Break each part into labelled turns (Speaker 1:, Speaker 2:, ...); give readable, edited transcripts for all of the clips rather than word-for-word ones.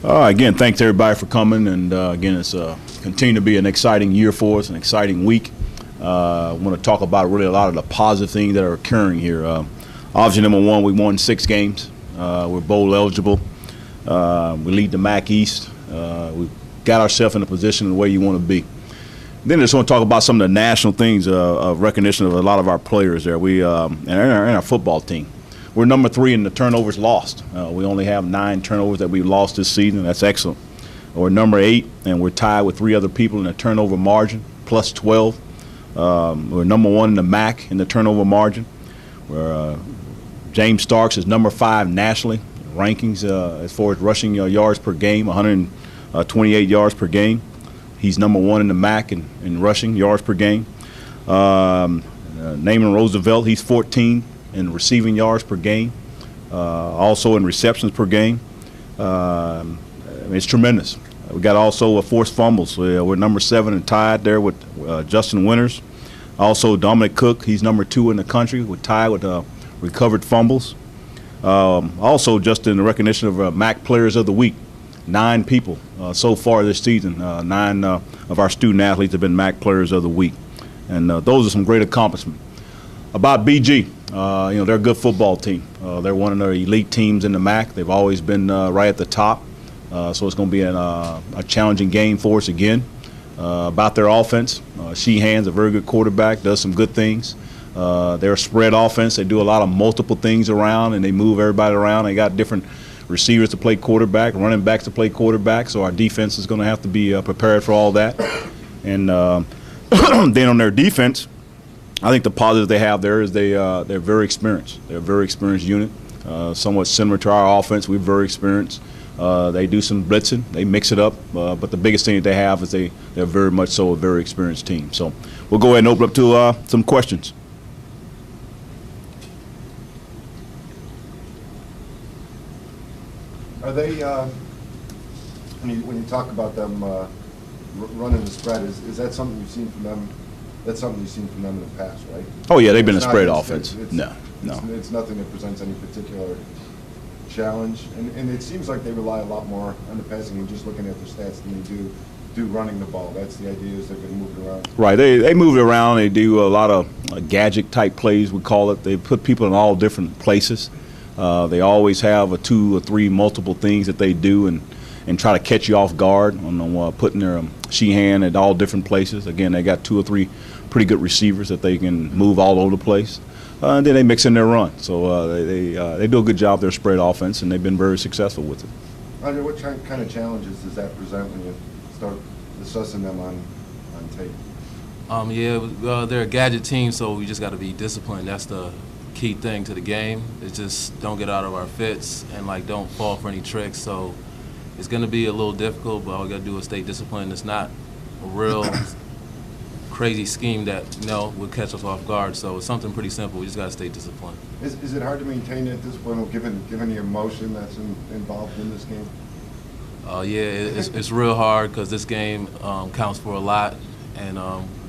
Speaker 1: Again, thanks everybody for coming, and again, it's continue to be an exciting year for us, an exciting week. I want to talk about really a lot of the positive things that are occurring here. Obviously, number one, we won 6 games. We're bowl eligible. We lead the MAC East. We got ourselves in a position the way you want to be. Then I just want to talk about some of the national things of recognition of a lot of our players there. We and our football team. We're number 3 in the turnovers lost. We only have 9 turnovers that we've lost this season. That's excellent. We're number 8, and we're tied with 3 other people in the turnover margin, plus 12. We're number 1 in the MAC in the turnover margin. James Starks is number 5 nationally rankings as far as rushing yards per game, 128 yards per game. He's number 1 in the MAC in rushing yards per game. Naaman Roosevelt, he's 14 in receiving yards per game, also in receptions per game. It's tremendous. We got also forced fumbles. We're number 7 and tied there with Justin Winters. Also Dominic Cook, he's number 2 in the country. We're tied with recovered fumbles. Also, just in the recognition of MAC Players of the Week, 9 people so far this season. 9 of our student athletes have been MAC Players of the Week, and those are some great accomplishments. About BG, they're a good football team. They're one of the elite teams in the MAC. They've always been right at the top, so it's going to be a challenging game for us again. About their offense, Sheehan's a very good quarterback, does some good things. They're a spread offense. They do a lot of multiple things around, and they move everybody around. They got different receivers to play quarterback, running backs to play quarterback, so our defense is going to have to be prepared for all that. And then on their defense, I think the positive they have there is they're very experienced. They're a very experienced unit, somewhat similar to our offense. We're very experienced. They do some blitzing. They mix it up. But the biggest thing that they have is they're very much so a very experienced team. So we'll go ahead and open up to some questions.
Speaker 2: Are they, when you talk about them running the spread, is that something you've seen from them? That's something you've seen from them in the past, right?
Speaker 1: Oh, yeah, they've been a spread offense. No.
Speaker 2: It's nothing that presents any particular challenge. And it seems like they rely a lot more on the passing game, just looking at their stats, than they do running the ball. That's the idea, is they're going to move it around.
Speaker 1: Right. They move it around. They do a lot of gadget-type plays, we call it. They put people in all different places. They always have a 2 or 3 multiple things that they do and try to catch you off guard on putting their Sheehan at all different places. Again, they got 2 or 3 pretty good receivers that they can move all over the place. And then they mix in their run. So they do a good job their spread offense, and they've been very successful with it.
Speaker 2: Andre, what kind of challenges does that present when you start assessing them on tape?
Speaker 3: They're a gadget team, so we just got to be disciplined. That's the key thing to the game. It's just don't get out of our fits and don't fall for any tricks. So it's going to be a little difficult, but all we got to do is stay disciplined. It's not a real crazy scheme that would catch us off guard. So it's something pretty simple. We just got to stay disciplined.
Speaker 2: Is it hard to maintain at this point, given the emotion that's involved in this game?
Speaker 3: It's real hard because this game counts for a lot, and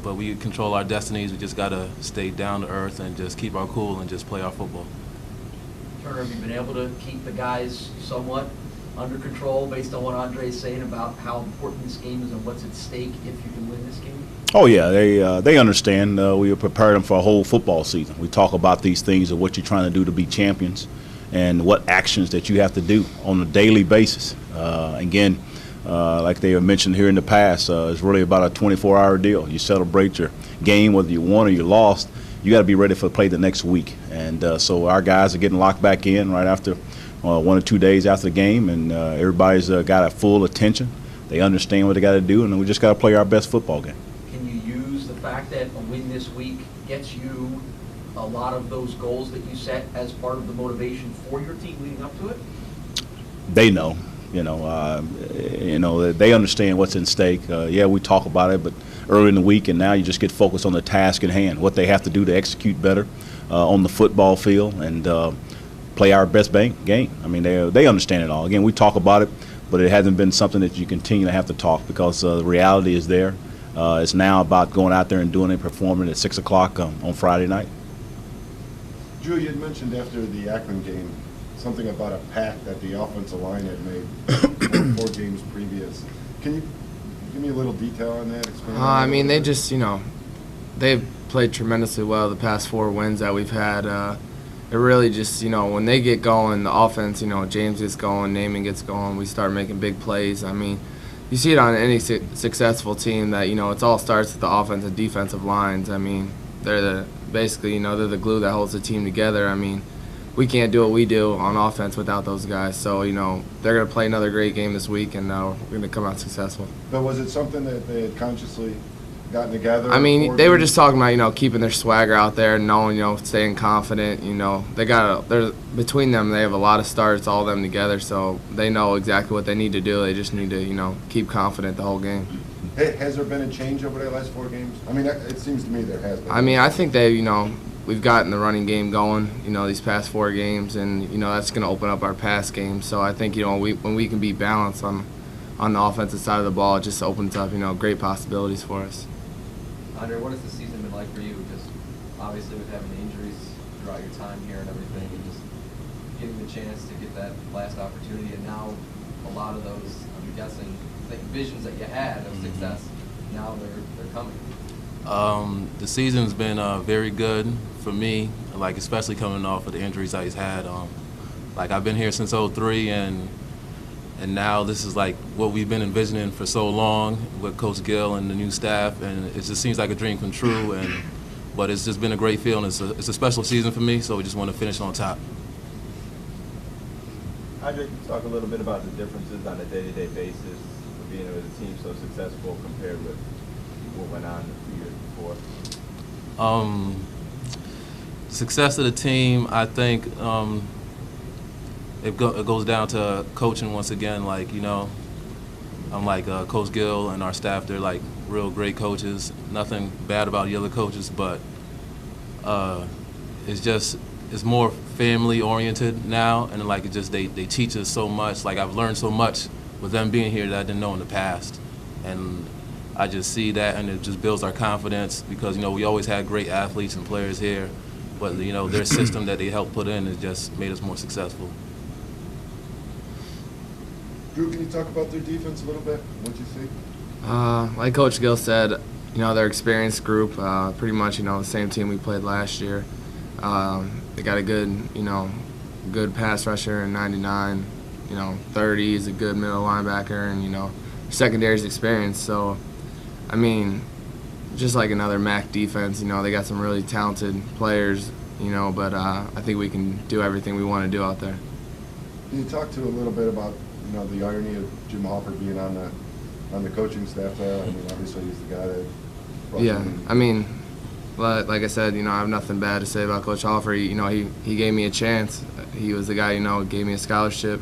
Speaker 3: but we control our destinies. We just got to stay down to earth and just keep our cool and just play our football.
Speaker 4: Turner, have you been able to keep the guys somewhat under control based on what Andre's saying about how important this game is and what's at stake if you can win this game?
Speaker 1: Oh, yeah, they understand. We prepare them for a whole football season. We talk about these things of what you're trying to do to be champions and what actions that you have to do on a daily basis. Again, like they have mentioned here in the past, it's really about a 24-hour deal. You celebrate your game, whether you won or you lost. You got to be ready for play the next week. And so our guys are getting locked back in right after 1 or 2 days after the game, and everybody's got a full attention. They understand what they got to do, and we just got to play our best football game.
Speaker 4: Can you use the fact that a win this week gets you a lot of those goals that you set as part of the motivation for your team leading up to it?
Speaker 1: They know. They understand what's in stake. We talk about it, but early in the week, and now you just get focused on the task at hand, what they have to do to execute better on the football field and play our best game. I mean, they understand it all. Again, we talk about it, but it hasn't been something that you continue to have to talk because the reality is there. It's now about going out there and doing it, performing at 6 o'clock on Friday night.
Speaker 2: Drew, you had mentioned after the Akron game something about a pact that the offensive line had made 4 games previous. Can you give me a little detail on that?
Speaker 5: I mean, they just, they've played tremendously well the past 4 wins that we've had. It really just, when they get going, the offense, James gets going, Naaman gets going, we start making big plays. I mean, you see it on any successful team that, it all starts with the offensive and defensive lines. I mean, they're basically, they're the glue that holds the team together. I mean, we can't do what we do on offense without those guys. So, they're going to play another great game this week, and we're going to come out successful.
Speaker 2: But was it something that they had consciously gotten together?
Speaker 5: I mean, they were just talking about, keeping their swagger out there, knowing, staying confident. They're between them, they have a lot of starts, all of them together, so they know exactly what they need to do. They just need to, keep confident the whole game.
Speaker 2: Hey, has there been a change over the last 4 games? I mean, it seems to me there has been.
Speaker 5: I mean, I think we've gotten the running game going, these past 4 games, and, that's going to open up our pass game. So I think, when we can be balanced on the offensive side of the ball, it just opens up, great possibilities for us.
Speaker 6: Andre, what has the season been like for you? Just obviously with having the injuries throughout your time here and everything, and just getting the chance to get that last opportunity, and now a lot of those, I'm guessing, visions that you had of success, now they're coming.
Speaker 3: The season's been very good for me, especially coming off of the injuries I had. I've been here since '03, and now this is what we've been envisioning for so long with Coach Gill and the new staff, and it just seems like a dream come true. But it's just been a great feeling. It's a special season for me, so we just want to finish on top.
Speaker 7: Andre, can you talk a little bit about the differences on a day-to-day basis of being with a team so successful compared with what went on a few years before?
Speaker 3: Success of the team, I think. It goes down to coaching once again. I'm Coach Gill and our staff. They're real great coaches. Nothing bad about the other coaches, but it's more family oriented now, and they teach us so much. I've learned so much with them being here that I didn't know in the past, and I just see that, and it just builds our confidence because we always had great athletes and players here, but their system that they helped put in has just made us more successful.
Speaker 2: Drew, can you talk about their defense a little bit? What'd you see?
Speaker 5: Like Coach Gill said, their experienced group, pretty much, the same team we played last year. They got a good pass rusher in 99. 30 is a good middle linebacker, and secondary's experience. So, I mean, just like another MAC defense, they got some really talented players, but I think we can do everything we want to do out there.
Speaker 2: Can you talk to a little bit about the irony of Jim Hoffer being on the coaching staff there? I mean, obviously he's the guy that.
Speaker 5: Yeah, I mean, like I said, I have nothing bad to say about Coach Hoffer. He gave me a chance. He was the guy, gave me a scholarship.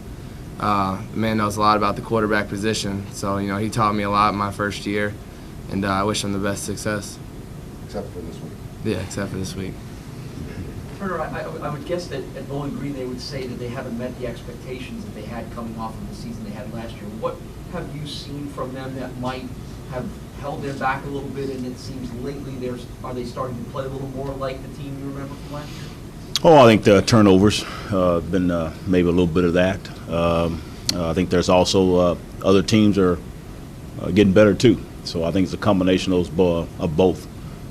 Speaker 5: The man knows a lot about the quarterback position, so he taught me a lot in my first year, and I wish him the best success.
Speaker 2: Except for this week.
Speaker 5: Yeah, except for this week.
Speaker 4: Turner, I would guess that at Bowling Green they would say that they haven't met the expectations that they had coming off of the season they had last year. What have you seen from them that might have held them back a little bit, and it seems lately are they starting to play a little more like the team you remember from last year?
Speaker 1: Oh, I think the turnovers been maybe a little bit of that. I think there's also other teams are getting better too. So I think it's a combination of both.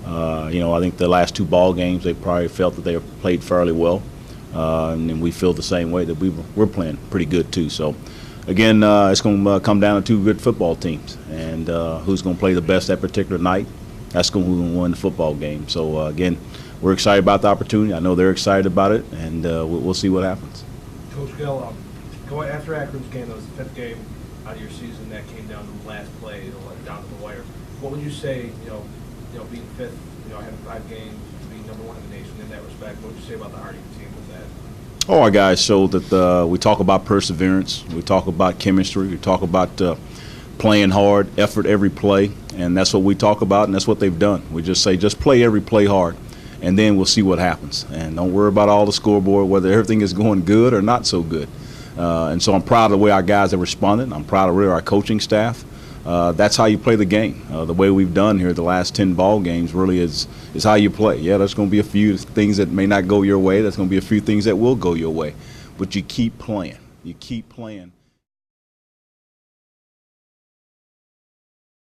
Speaker 1: I think the last 2 ball games they probably felt that they played fairly well, and then we feel the same way that we're playing pretty good too. So again, it's going to come down to 2 good football teams, and who's going to play the best that particular night. That's going to win the football game. So again, we're excited about the opportunity. I know they're excited about it, and we'll see what happens.
Speaker 8: Coach Gill, going after Akron's game, that was the 5th game out of your season that came down to the last play, down to the wire. What would you say, being 5th, having 5 games, being #1 in the nation in that respect, what would you say about the heart of your team with that?
Speaker 1: Our guys showed that we talk about perseverance, we talk about chemistry, we talk about playing hard, effort every play, and that's what we talk about, and that's what they've done. We just say, just play every play hard, and then we'll see what happens. And don't worry about all the scoreboard, whether everything is going good or not so good. And so I'm proud of the way our guys have responded. I'm proud of our coaching staff. That's how you play the game. The way we've done here the last 10 ball games really is how you play. Yeah, there's going to be a few things that may not go your way. There's going to be a few things that will go your way. but you keep playing. You keep playing.